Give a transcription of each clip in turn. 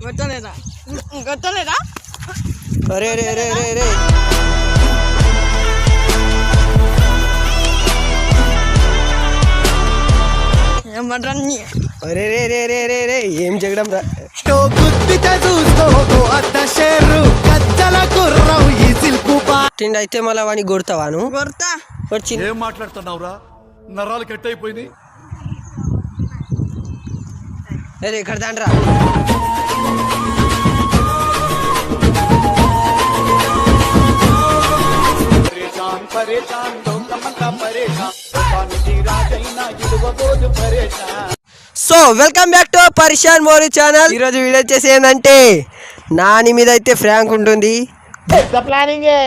కొట్టలేదా కొట్టలేదా? అరే రే రే రే రే ఏమంటారా? అరే రే రే రే రే రే ఏం జగడం రా. అయితే మళ్ళీ వాడిని కొడతావాను? కొడతా. ఏం మాట్లాడుతున్నావురా? నరాలు కట్ అయిపోయింది. అరే ఇక్కడ దాండ్రా. సో వెల్కమ్ బ్యాక్ టు పరిశాన్ మోరీ ఛానల్. ఈరోజు వీడియో వచ్చేసి ఏంటంటే నాని మీద అయితే ఫ్రాంక్ ఉంటుంది. పెద్ద ప్లానింగే.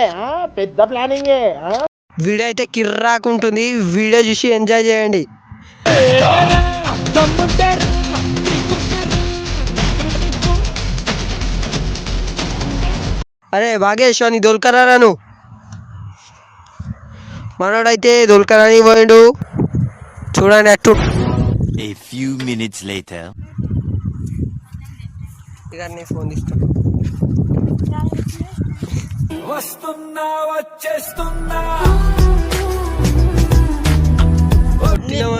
వీడియో అయితే కిర్రాక్ ఉంటుంది. వీడియో చూసి ఎంజాయ్ చేయండి. అరే భాగేష్ అని దొరకరారా నువ్వు? మనోడైతే దొరకరాని పోయిండు చూడండి అట్టు. A few minutes later. ఇక ఫోన్ తీస్తా.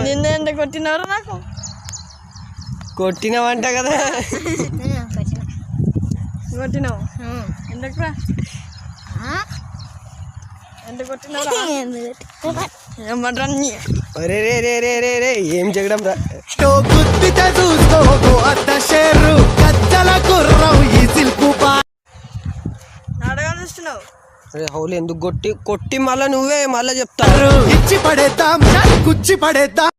నిన్న ఎంత కొట్టినవరా? నాకు కొట్టినవంట కదా. కొట్టినావు ఎందుకురా? ఎంత కొట్టినవరా? ఏమంటారా? అరే రే రే రే రే రే ఏం జగడం రా. అడగాల్సిస్తున్నావు. అరే హౌలు ఎందుకు కొట్టి మళ్ళా నువ్వే మళ్ళా చెప్తారు.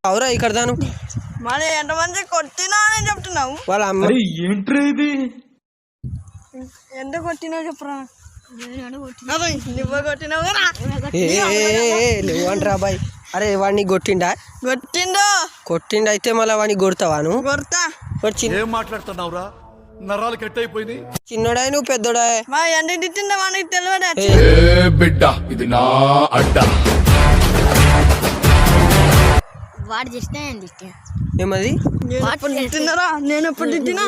అవురా ఇక్కడ దాను మరి ఎంతమంది కొట్టినా అని చెప్తున్నావు? వాళ్ళ అమ్మ ఎంత కొట్టినావు చెప్పురా. నువ్వు కొట్టినావు కదా. లేవంటరా బాయ్. అరే వాడిని కొట్టిండా? కొట్టిండ అయితే మళ్ళీ వాడిని కొడతావాను? కొడతా. ఏం మాట్లాడుతున్నావురా? నరాలు కట్ అయిపోయింది. చిన్నోడా నువ్వు పెద్దోడా? మా ఎంత తిట్టిందా మనకి తెలియదు. బిడ్డ ఇది నా అడ్డ. వాడు చేస్తే ఏమది? తిన్నారా? నేను ఎప్పుడు తిట్టినా?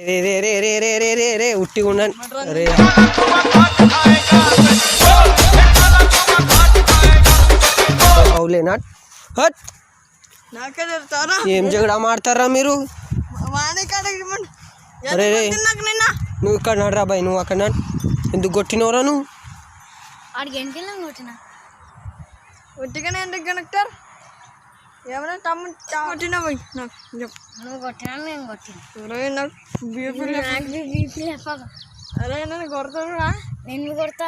రే రే రే రే రే రే రే రే ఉట్టి ఉండండి. అరే అవులేనా? హట్ నాకే తెలుస్తారా? ఏం జగడా మాడతారా మీరు? అరే రే నువ్వు ఇక్కడ నడరా బాయ్. నువ్వు అక్కడ నడు. ఎందుకు కొట్టినవరా నువ్వు? ఒట్టిగానే ఎందుకు కనెక్టర్? ఏమైనా తమ్ముడు కొట్టినా పోయి నాకు చెప్పు. నువ్వు కొట్టినా నేను కొట్టినా. అరే నన్ను కొడతాడురా. నేను కొడతా.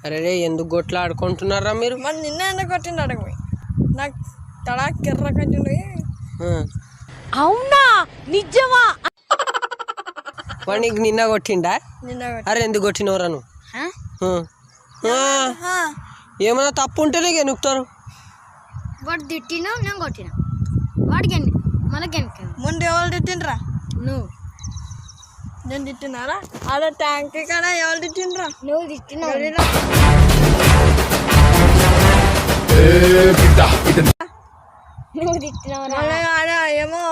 అరే రే ఎందుకు గొట్లా ఆడుకుంటున్నారా మీరు? మరి నిన్న ఎందుకు కొట్టిండు అడగపోయి? నాకు తడా కిర్ర కట్టిండు. అవునా నిజమా? వాడికి నిన్న కొట్టిండా? నిన్న అరే ఎందుకు కొట్టినవరా నువ్వు? ఏమైనా తప్పు ఉంటే నీకు ఎనుకుతారు. వాడు తిట్టినా నేను కొట్టినా. వాడికి మనకి ముందు ఎవరు తిట్టిండ్రా? నువ్వు. నేను తిట్టినారా? అదే ట్యాంక్ కాడ ఎవరు తిట్టిండ్రా? నువ్వు తిట్టినావు. నువ్వు తిట్టినావు. ఏమో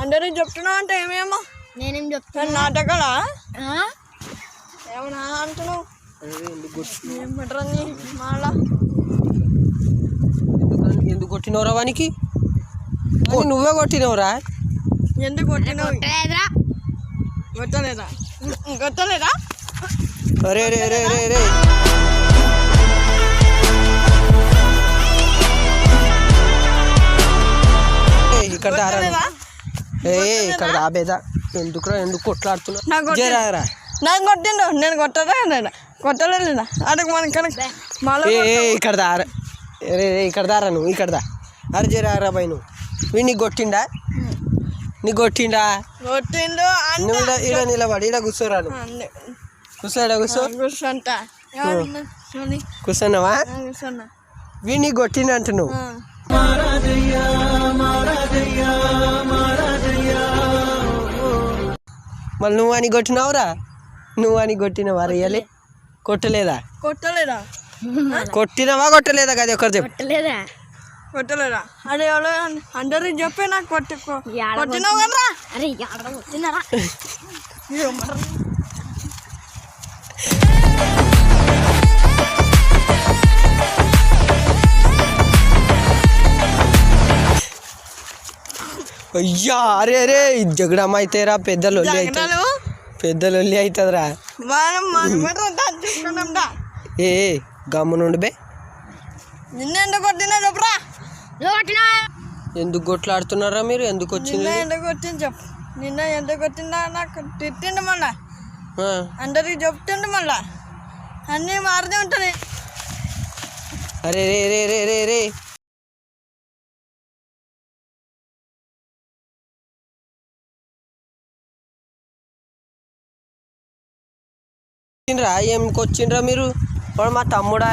అందరూ చెప్తున్నావు అంటే ఏమేమో. నేనేం చెప్తాను? నాటకాలా ఏమన్నా అంటున్నావు? ఏమంటారా మళ్ళా? ఎందుకు కొట్టినవరా వానికి? నువ్వే కొట్టినవరా? ఎందుకు కొట్టినావు? కొట్టలేదా కొట్టలేదా? అరే రే రే రే రే ఇక్కడ దారా. ఇక్కడ దాబేదా. ఎందుకురా ఎందుకు కొట్లాడుతున్నా? నాకు కొట్టిండు. నేను కొట్టలేదా? అడుగు మనకి మళ్ళీ ఇక్కడ దారా. రే ఇక్కడ దారా. నువ్వు ఇక్కడ దా. అరే జరారా బాయ్. నువ్వు వీడిని కొట్టిండా? నీకు కొట్టిండా? కొట్టిండు. నువ్వు ఈడ నిలబడి ఈడ కూర్చోరా. కూర్చోడా? కూర్చుంటా. కూర్చున్నావా? కూర్చున్నా. వీడిని కొట్టిండు అంటు నువ్వు. మళ్ళీ నువ్వు అని కొట్టినావురా? నువ్వు అని కొట్టినవా? రియలే కొట్టలేదా? కొట్టలేదా? కొట్టినవా కొట్టలేదా? కదా ఒకరు చెప్పు. కొట్టలేరా అరే ఎవరో అందరికి చెప్పే నాకు కొట్టినావు కదరా అరే యాడ కొట్టినారా అయ్యా అరే అరే జగడమ్మ అయితేరా పెద్ద లొల్లి అవుతుంది పెద్ద లొల్లి అవుతుందిరా మనం చూసుకున్నాం దా ఏ గమ్ము నుండి బే నిన్న ఎందుకు కొట్టినా చెప్పురా నువ్వు కొట్టినా ఎందుకు కొట్లాడుతున్నారా మీరు ఎందుకు వచ్చింది నిన్న ఎందుకు కొట్టింది చెప్పు నిన్న ఎందుకు కొట్టిందా నాకు తిట్టిండు మళ్ళా ఆ, అందరికి చెప్తుండు మళ్ళా అన్నీ మారుతూ ఉంటుంది అరే రే రే రే రే రే వచ్చిండ్రా ఏమికి వచ్చిండ్రా మీరు వాడు మా తమ్ముడా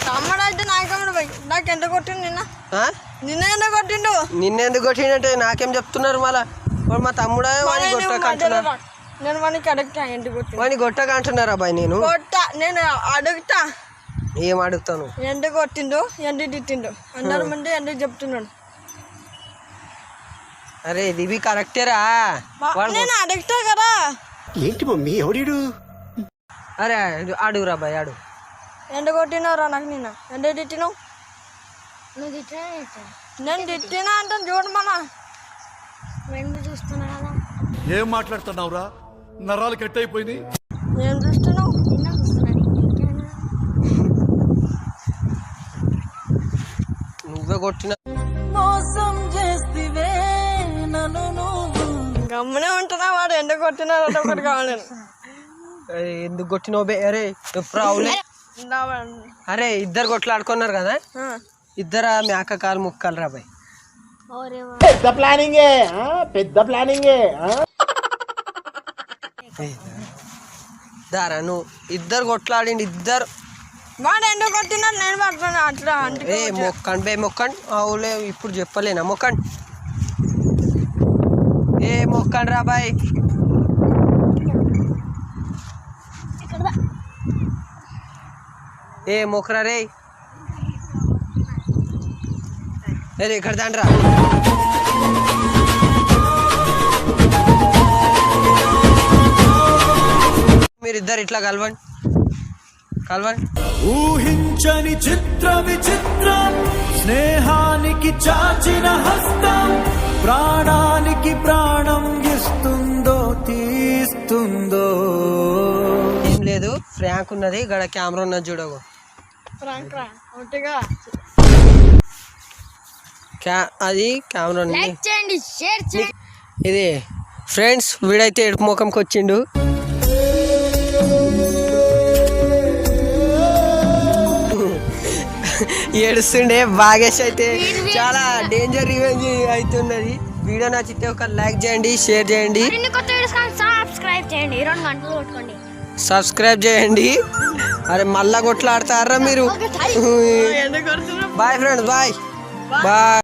తమ్ముడు అయితే నాయకమ్ముడు పోయి నాకు ఎంత కొట్టిండు నిన్న ఆ? నిన్న ఎందుకు కొట్టిండు నిన్నెందుకు కొట్టిండంటే నాకేం చెప్తున్నారు మళ్ళా వాడు మా తమ్ముడా వాడిని గొట్టక అంటున్నారు నేను వానికి అడుగుతా ఎందుకు కొట్టిండు వాడిని గొట్టక అంటున్నారు అబ్బాయి నేను కొట్టా నేను అడుగుతా ఏం అడుగుతాను ఎందుకు కొట్టిండు ఎందుకు తిట్టిండు అందరి ముందు ఎందుకు చెప్తున్నాడు అరే ఇది కరెక్టేరా వాడు నేను అడుగుతా కదా ఏంటి మమ్మీ ఎవడీడు అరే అడుగురా అబ్బాయి అడుగు ఎందుకు కొట్టినావురా నాకు నిన్న ఎందుకు తిట్టినావు నువ్వు తిట్టినా నేను తిట్టినా అంటాను చూడు మన రెండు చూస్తున్నా కదా ఏం మాట్లాడుతున్నావురా నరాలు కట్ అయిపోయింది ఏం చూస్తున్నావు నిన్న చూస్తున్నా నువ్వే కొట్టిన గమ్మునే ఉంటున్నా వాడు ఎందుకు కొట్టినాడు అంటే ఒకటి కావాలి అరే, ఎందుకు కొట్టినావు బే అరే ఎప్పుడు రావులే అరే ఇద్దరు కొట్లాడుకున్నారు కదా ఇద్దరు మేక కాలు ముక్కలు రా బాయ్ దారా నువ్వు ఇద్దరు కొట్లాడిండి ఇద్దరు వాడు ఎందుకు కొట్టినాడు నేను పడుతున్నా అట్లా అంటే ఏ మొక్కండి బే మొక్కండి అవులే ఇప్పుడు చెప్పలేనా మొక్కండి ఏ మొక్కండి రా బాయ్ ఏ మొక్కరా రే అరే ఇక్కడ దండ్రా మీరిద్దరు ఇట్లా కలవండి కలవండి ఊహించని చిత్ర విచిత్రం స్నేహానికి చాచిన హస్తం ప్రాణానికి ప్రాణం ఇస్తుందో తీస్తుందో ఏం లేదు ఫ్రాంక్ ఉన్నది ఇక్కడ కెమెరా ఉన్నది చూడకు ఫ్రాంక్రా ఒట్టిగా అది కెమెరా ఉంది లైక్ చేయండి షేర్ చేయండి ఇది ఫ్రెండ్స్ వీడైతే ఎడుపు ముఖంకి వచ్చిండు ఏడుస్తుండే బాగేష్ అయితే చాలా డేంజర్ రివెంజ్ అవుతున్నది వీడియో నచ్చితే ఒక లైక్ చేయండి షేర్ చేయండి మరిన్ని కొత్త వీడియోస్ కానీ సబ్స్క్రైబ్ చేయండి 2 గంటలు కొట్టుకోండి సబ్స్క్రైబ్ చేయండి అరే మళ్ళా కొట్లాడతారా మీరు ఎందుకు కొడుతున్నావు బాయ్ ఫ్రెండ్స్ బాయ్ బాయ్